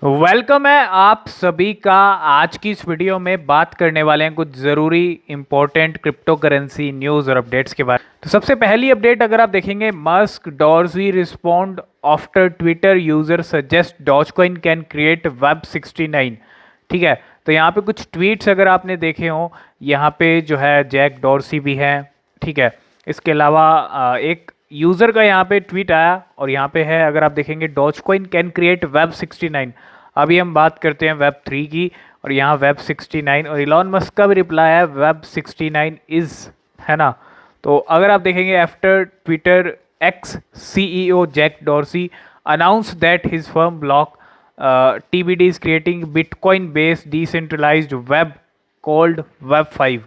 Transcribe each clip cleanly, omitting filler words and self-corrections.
Welcome है आप सभी का। आज की इस वीडियो में बात करने वाले हैं कुछ ज़रूरी इंपॉर्टेंट क्रिप्टो करेंसी न्यूज़ और अपडेट्स के बारे में। तो सबसे पहली अपडेट अगर आप देखेंगे, Musk Dorsey respond after Twitter user suggest Dogecoin can create web 69। ठीक है, तो यहाँ पे कुछ ट्वीट्स अगर आपने देखे हों, यहाँ पे जो है जैक डॉर्सी भी है। ठीक है, इसके अलावा एक यूज़र का यहाँ पे ट्वीट आया और यहाँ पे है, अगर आप देखेंगे, डॉजकॉइन कैन क्रिएट वेब 69। अभी हम बात करते हैं वेब 3 की, और यहाँ वेब 69 और इलॉन मस्क का भी रिप्लाई है वेब 69 इज़, है ना। तो अगर आप देखेंगे, after Twitter ex CEO Jack Dorsey announce that his firm Block TBD is creating Bitcoin based decentralized web called web 5।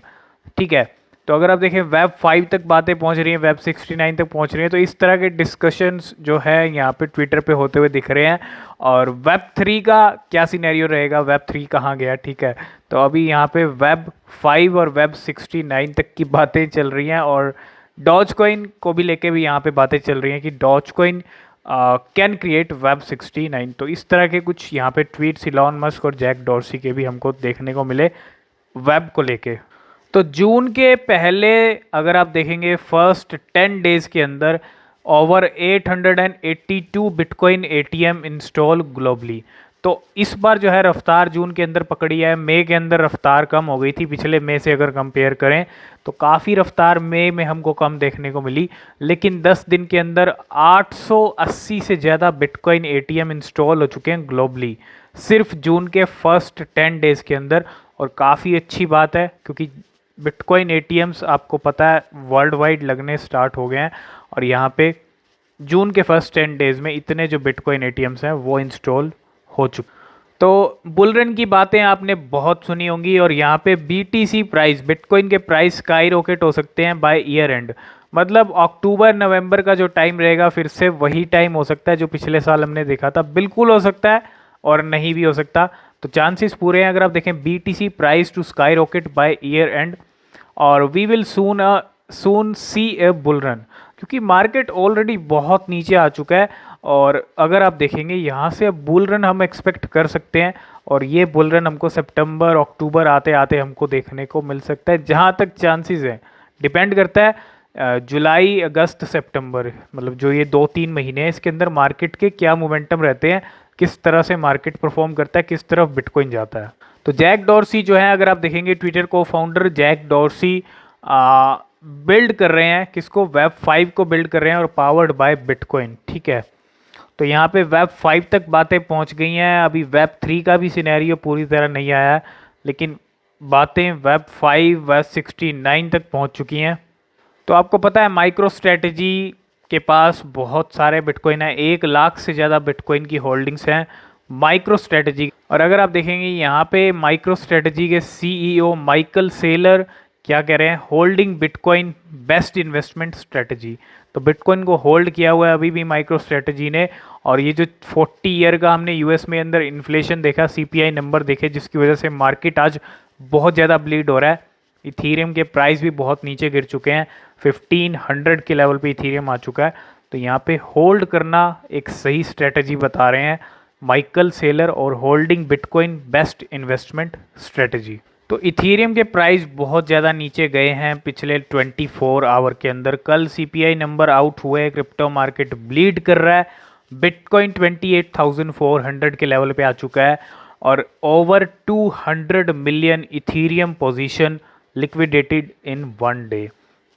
ठीक है, तो अगर आप देखें वेब 5 तक बातें पहुंच रही हैं, वेब 69 तक पहुंच रही हैं, तो इस तरह के डिस्कशंस जो है यहाँ पे ट्विटर पे होते हुए दिख रहे हैं। और वेब 3 का क्या सिनेरियो रहेगा, वेब 3 कहाँ गया। ठीक है, तो अभी यहाँ पे वेब 5 और वेब 69 तक की बातें चल रही हैं, और डॉज कॉइन को भी लेके भी यहाँ पे बातें चल रही हैं कि Doge coin can create web 69। तो इस तरह के कुछ यहाँ पे ट्वीट्स इलॉन मस्क और जैक डॉर्सी के भी हमको देखने को मिले वेब को लेके। तो जून के पहले अगर आप देखेंगे फर्स्ट 10 डेज के अंदर over 882 bitcoin ATM install globally. तो इस बार जो है रफ्तार जून के अंदर पकड़ी है, मई के अंदर रफ्तार कम हो गई थी पिछले मई से अगर कंपेयर करें, तो काफ़ी रफ्तार मई में हमको कम देखने को मिली। लेकिन 10 दिन के अंदर 880 से ज़्यादा बिटकॉइन ATM इंस्टॉल हो चुके हैं ग्लोबली, सिर्फ जून के फर्स्ट 10 डेज़ के अंदर। और काफ़ी अच्छी बात है, क्योंकि बिटकॉइन ATMs आपको पता है वर्ल्ड वाइड लगने स्टार्ट हो गए हैं, और यहाँ पे जून के फर्स्ट 10 डेज़ में इतने जो बिटकॉइन ATMs हैं वो इंस्टॉल हो चुके। तो बुलरन की बातें आपने बहुत सुनी होंगी, और यहाँ पे BTC प्राइस, बिटकॉइन के प्राइस स्काई रॉकेट हो सकते हैं बाय ईयर एंड। मतलब अक्टूबर नवंबर का जो टाइम रहेगा फिर से वही टाइम हो सकता है जो पिछले साल हमने देखा था, बिल्कुल हो सकता है और नहीं भी हो सकता। तो चांसेस पूरे हैं अगर आप देखें BTC price to sky rocket by year end, और we will soon see a bull run, क्योंकि मार्केट ऑलरेडी बहुत नीचे आ चुका है। और अगर आप देखेंगे यहाँ से अब बुल रन हम एक्सपेक्ट कर सकते हैं, और ये बुल रन हमको सितंबर अक्टूबर आते आते हमको देखने को मिल सकता है, जहाँ तक चांसेस हैं। डिपेंड करता है जुलाई अगस्त सितंबर, मतलब जो ये 2-3 महीने हैं, इसके अंदर मार्केट के क्या मोमेंटम रहते हैं, किस तरह से मार्केट परफॉर्म करता है, किस तरफ बिटकॉइन जाता है। तो जैक डॉर्सी जो है, अगर आप देखेंगे ट्विटर को फाउंडर जैक डॉर्सी बिल्ड कर रहे हैं किसको, वेब 5 को बिल्ड कर रहे हैं, और पावर्ड बाय बिटकॉइन। ठीक है, तो यहाँ पे वेब 5 तक बातें पहुँच गई हैं। अभी वेब 3 का भी सिनेरियो पूरी तरह नहीं आया है, लेकिन बातें वेब 5 वेब 69 तक पहुँच चुकी हैं। तो आपको पता है माइक्रो स्ट्रेटजी के पास बहुत सारे बिटकॉइन हैं, 1 लाख से ज़्यादा बिटकॉइन की होल्डिंग्स हैं माइक्रो स्ट्रेटजी। और अगर आप देखेंगे यहाँ पे माइक्रो स्ट्रेटजी के CEO माइकल सेलर क्या कह रहे हैं, holding bitcoin best investment strategy. तो बिटकॉइन को होल्ड किया हुआ है अभी भी माइक्रो स्ट्रेटजी ने। और ये जो 40 ईयर का हमने US में अंदर इन्फ्लेशन देखा, CPI नंबर देखे, जिसकी वजह से मार्केट आज बहुत ज़्यादा ब्लीड हो रहा है। इथीरियम के प्राइस भी बहुत नीचे गिर चुके हैं, 1500 के लेवल पे इथीरियम आ चुका है। तो यहाँ पे होल्ड करना एक सही स्ट्रेटजी बता रहे हैं माइकल सेलर, और holding bitcoin best investment strategy. तो इथीरियम के प्राइस बहुत ज़्यादा नीचे गए हैं पिछले 24 आवर के अंदर। कल CPI नंबर आउट हुए, क्रिप्टो मार्केट ब्लीड कर रहा है, बिटकॉइन 28,400 के लेवल पे आ चुका है, और over 200 million Ethereum position liquidated in 1 day.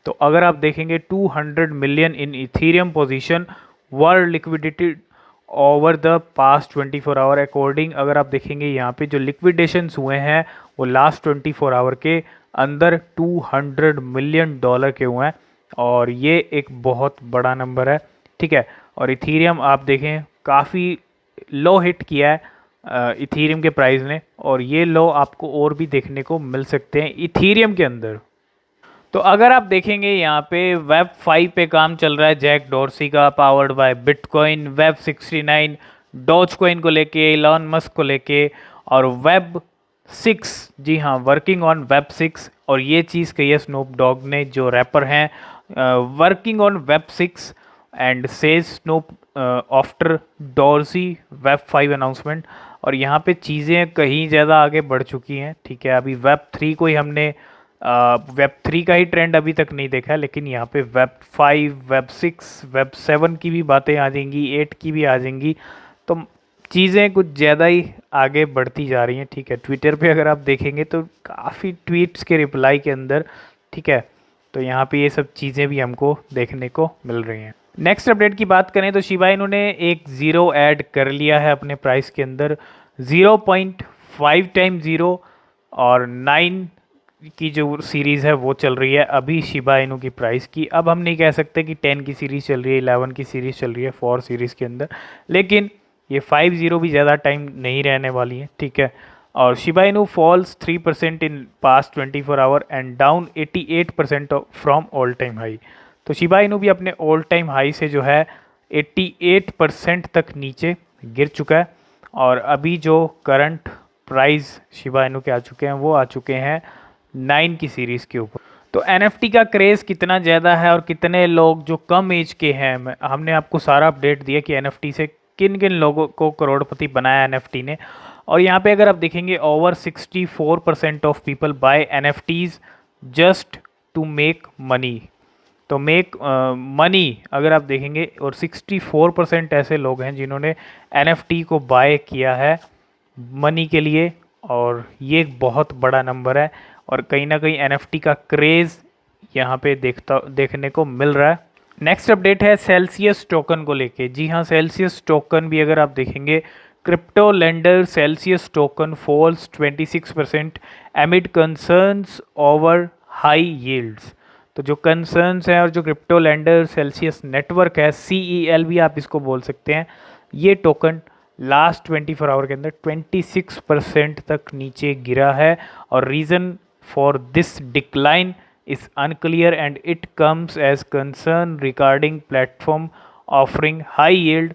तो अगर आप देखेंगे 200 million in Ethereum position were liquidated over the past 24 hour according. अगर आप देखेंगे यहाँ पे जो लिक्विडेशंस हुए हैं वो लास्ट 24 आवर के अंदर $200 मिलियन के हुए हैं, और ये एक बहुत बड़ा नंबर है। ठीक है, और इथीरियम आप देखें काफ़ी लो हिट किया है इथीरियम के प्राइस ने, और ये लो आपको और भी देखने को मिल सकते हैं इथीरियम के अंदर। तो अगर आप देखेंगे यहाँ पे वेब 5 पे काम चल रहा है जैक डॉर्सी का, powered by bitcoin, web 69 Doge coin को लेके, इलॉन मस्क को लेके, और वेब 6, जी हाँ, वर्किंग ऑन वेब 6। और ये चीज़ कही है स्नूप डॉग ने, जो रैपर हैं, working on web 6 and says Snoop after Dorsey web 5 announcement. और यहाँ पे चीज़ें कहीं ज़्यादा आगे बढ़ चुकी हैं। ठीक है, अभी वेब 3 को ही हमने वेब 3 का ही ट्रेंड अभी तक नहीं देखा है, लेकिन यहाँ पे वेब 5, वेब 6, वेब 7 की भी बातें आ जाएंगी, 8 की भी आ जाएंगी। तो चीज़ें कुछ ज़्यादा ही आगे बढ़ती जा रही हैं। ठीक है, ट्विटर पे अगर आप देखेंगे तो काफ़ी ट्वीट्स के रिप्लाई के अंदर, ठीक है, तो यहाँ पे ये सब चीज़ें भी हमको देखने को मिल रही हैं। नेक्स्ट अपडेट की बात करें तो शिबा इनू ने एक ज़ीरो ऐड कर लिया है अपने प्राइस के अंदर। 0.5 टाइम ज़ीरो और 9 की जो सीरीज़ है वो चल रही है अभी शिबा इनू की प्राइस की। अब हम नहीं कह सकते कि 10 की सीरीज़ चल रही है, 11 की सीरीज़ चल रही है 4 सीरीज़ के अंदर, लेकिन ये 5-0 भी ज़्यादा टाइम नहीं रहने वाली है। ठीक है, और Shiba Inu falls 3% in past 24 hour and down 88% from all time high. तो शिबा इनू भी अपने ऑल टाइम हाई से जो है 88% तक नीचे गिर चुका है। और अभी जो करंट प्राइस शिबा इनू के आ चुके हैं वो आ चुके हैं 9 की सीरीज़ के ऊपर। तो NFT का क्रेज़ कितना ज़्यादा है और कितने लोग जो कम एज के हैं, हमने आपको सारा अपडेट दिया कि NFT से किन किन लोगों को करोड़पति बनाया NFT ने। और यहाँ पे अगर आप देखेंगे over 64% of people buy NFTs just to make money. तो मेक मनी अगर आप देखेंगे, और 64% ऐसे लोग हैं जिन्होंने NFT को बाय किया है मनी के लिए, और ये एक बहुत बड़ा नंबर है। और कहीं ना कहीं NFT का क्रेज़ यहाँ पे देखने को मिल रहा है। नेक्स्ट अपडेट है सेल्सियस टोकन को लेके। जी हाँ, सेल्सियस टोकन भी अगर आप देखेंगे, crypto lender Celsius token falls 26% amid concerns over high yields. तो जो कंसर्न्स हैं और जो क्रिप्टो लेंडर सेल्सियस नेटवर्क है, CEL भी आप इसको बोल सकते हैं, ये टोकन लास्ट 24 आवर के अंदर 26% तक नीचे गिरा है। और reason for this decline is unclear and it comes as concern regarding platform offering high yield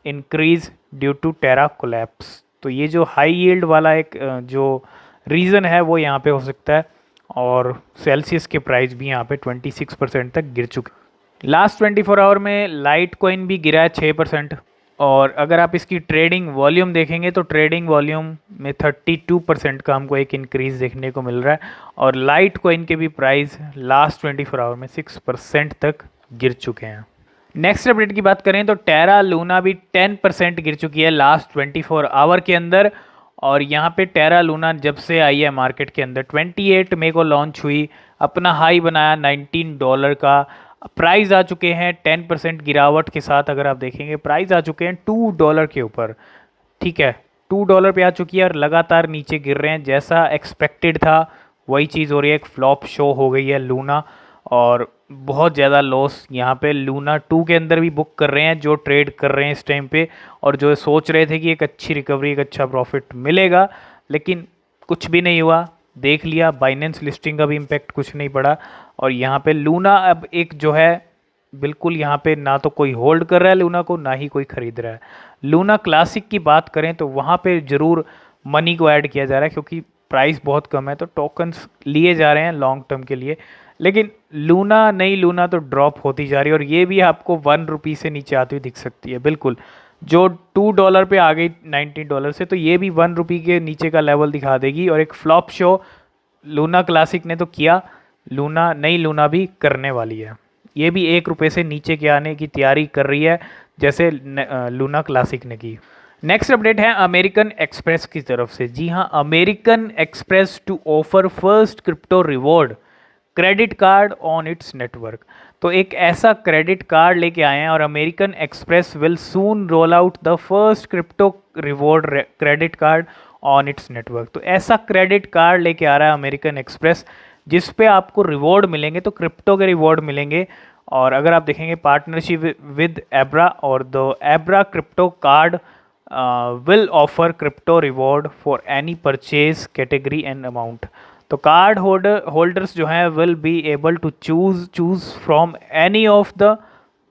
increase due to Terra collapse. तो ये जो हाई यील्ड वाला एक जो रीज़न है वो यहाँ पे हो सकता है। और सेल्सियस के प्राइस भी यहाँ पे 26% तक गिर चुके। लास्ट 24 आवर में लाइट कॉइन भी गिरा है 6%। और अगर आप इसकी ट्रेडिंग वॉल्यूम देखेंगे तो ट्रेडिंग वॉल्यूम में 32% का हमको एक इंक्रीज़ देखने को मिल रहा है। और लाइट कॉइन के भी प्राइस लास्ट 24 आवर में 6% तक गिर चुके हैं। नेक्स्ट अपडेट की बात करें तो टेरा लूना भी 10% गिर चुकी है लास्ट 24 आवर के अंदर। और यहाँ पे टेरा लूना जब से आई है मार्केट के अंदर 28 मई को लॉन्च हुई, अपना हाई बनाया $19 का, प्राइस आ चुके हैं 10% गिरावट के साथ। अगर आप देखेंगे प्राइस आ चुके हैं $2 के ऊपर। ठीक है, $2 पे आ चुकी है और लगातार नीचे गिर रहे हैं। जैसा एक्सपेक्टेड था वही चीज़ हो रही है, एक फ्लॉप शो हो गई है लूना। और बहुत ज़्यादा लॉस यहाँ पे लूना 2 के अंदर भी बुक कर रहे हैं जो ट्रेड कर रहे हैं इस टाइम पे, और जो सोच रहे थे कि एक अच्छी रिकवरी, एक अच्छा प्रॉफिट मिलेगा, लेकिन कुछ भी नहीं हुआ। देख लिया, बाइनेंस लिस्टिंग का भी इम्पैक्ट कुछ नहीं पड़ा। और यहाँ पे लूना अब एक जो है बिल्कुल यहाँ पे ना तो कोई होल्ड कर रहा है लूना को, ना ही कोई ख़रीद रहा है। लूना क्लासिक की बात करें तो वहाँ पे ज़रूर मनी को ऐड किया जा रहा है क्योंकि प्राइस बहुत कम है, तो टोकन्स लिए जा रहे हैं लॉन्ग टर्म के लिए। लेकिन लूना, नई लूना तो ड्रॉप होती जा रही है, और ये भी आपको $1 से नीचे आती हुई दिख सकती है। बिल्कुल, जो $2 पे आ गई $19 से, तो ये भी $1 के नीचे का लेवल दिखा देगी। और एक फ्लॉप शो लूना क्लासिक ने तो किया, लूना, नई लूना भी करने वाली है। ये भी $1 से नीचे के आने की तैयारी कर रही है जैसे लूना क्लासिक ने की। नेक्स्ट अपडेट है अमेरिकन एक्सप्रेस की तरफ से। जी हाँ, American Express to offer first crypto reward credit card on its network. तो एक ऐसा क्रेडिट कार्ड लेके आए हैं, और American Express will soon roll out the first crypto reward credit card on its network. तो ऐसा क्रेडिट कार्ड लेके आ रहा है अमेरिकन एक्सप्रेस जिस पे आपको रिवॉर्ड मिलेंगे, तो क्रिप्टो के रिवॉर्ड मिलेंगे। और अगर आप देखेंगे पार्टनरशिप विद एब्रा, और the Abra crypto card will offer crypto reward for any purchase category and amount. तो कार्ड होल्डर्स जो हैं will be able to choose from any of the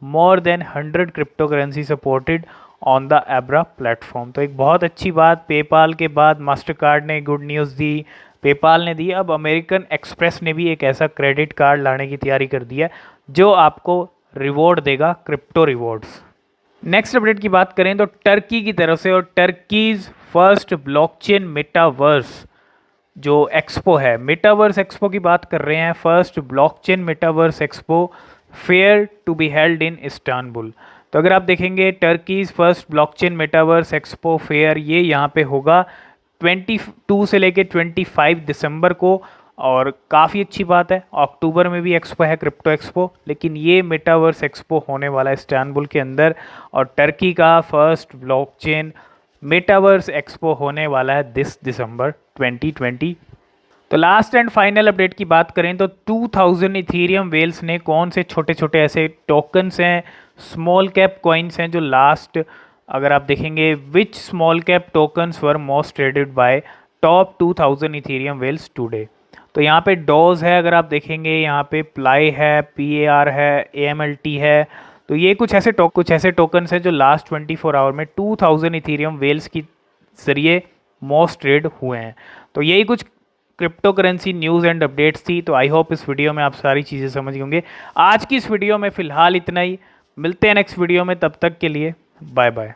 more than 100 crypto currency supported on the Abra platform. तो एक बहुत अच्छी बात, PayPal के बाद मास्टर कार्ड ने गुड न्यूज़ दी, पेपाल ने दी, अब अमेरिकन एक्सप्रेस ने भी एक ऐसा क्रेडिट कार्ड लाने की तैयारी कर दी है जो आपको रिवॉर्ड देगा, क्रिप्टो रिवॉर्ड्स। नेक्स्ट अपडेट की बात करें तो टर्की की तरफ से, और टर्कीज फर्स्ट ब्लॉकचेन मेटावर्स जो एक्सपो है, मेटावर्स एक्सपो की बात कर रहे हैं, first blockchain metaverse expo fair to be held in Istanbul. तो अगर आप देखेंगे Turkey's first blockchain metaverse expo fair, ये यहाँ पे होगा 22 से लेके 25 दिसंबर को। और काफ़ी अच्छी बात है, अक्टूबर में भी एक्सपो है, क्रिप्टो एक्सपो, लेकिन ये मेटावर्स एक्सपो होने वाला है इस्तांबुल के अंदर, और टर्की का फर्स्ट ब्लॉकचेन मेटावर्स एक्सपो होने वाला है दिसंबर 2020। तो लास्ट एंड फाइनल अपडेट की बात करें तो 2000 इथीरियम वेल्स ने कौन से छोटे छोटे ऐसे टोकन्स हैं, स्मॉल कैप कॉइन्स हैं जो लास्ट, अगर आप देखेंगे which small cap tokens were most traded by top 2000 Ethereum whales today. तो यहाँ पे डॉज है, अगर आप देखेंगे यहाँ पे प्लाई है, PAR है, AMLT है। तो ये कुछ ऐसे टोकन्स हैं जो लास्ट 24 आवर में 2000 इथीरियम वेल्स की जरिए मोस्ट ट्रेड हुए हैं। तो यही कुछ crypto currency news and updates थी। तो आई होप इस वीडियो में आप सारी चीज़ें समझ गए होंगे। आज की इस वीडियो में फ़िलहाल इतना ही, मिलते हैं नेक्स्ट वीडियो में, तब तक के लिए बाय बाय।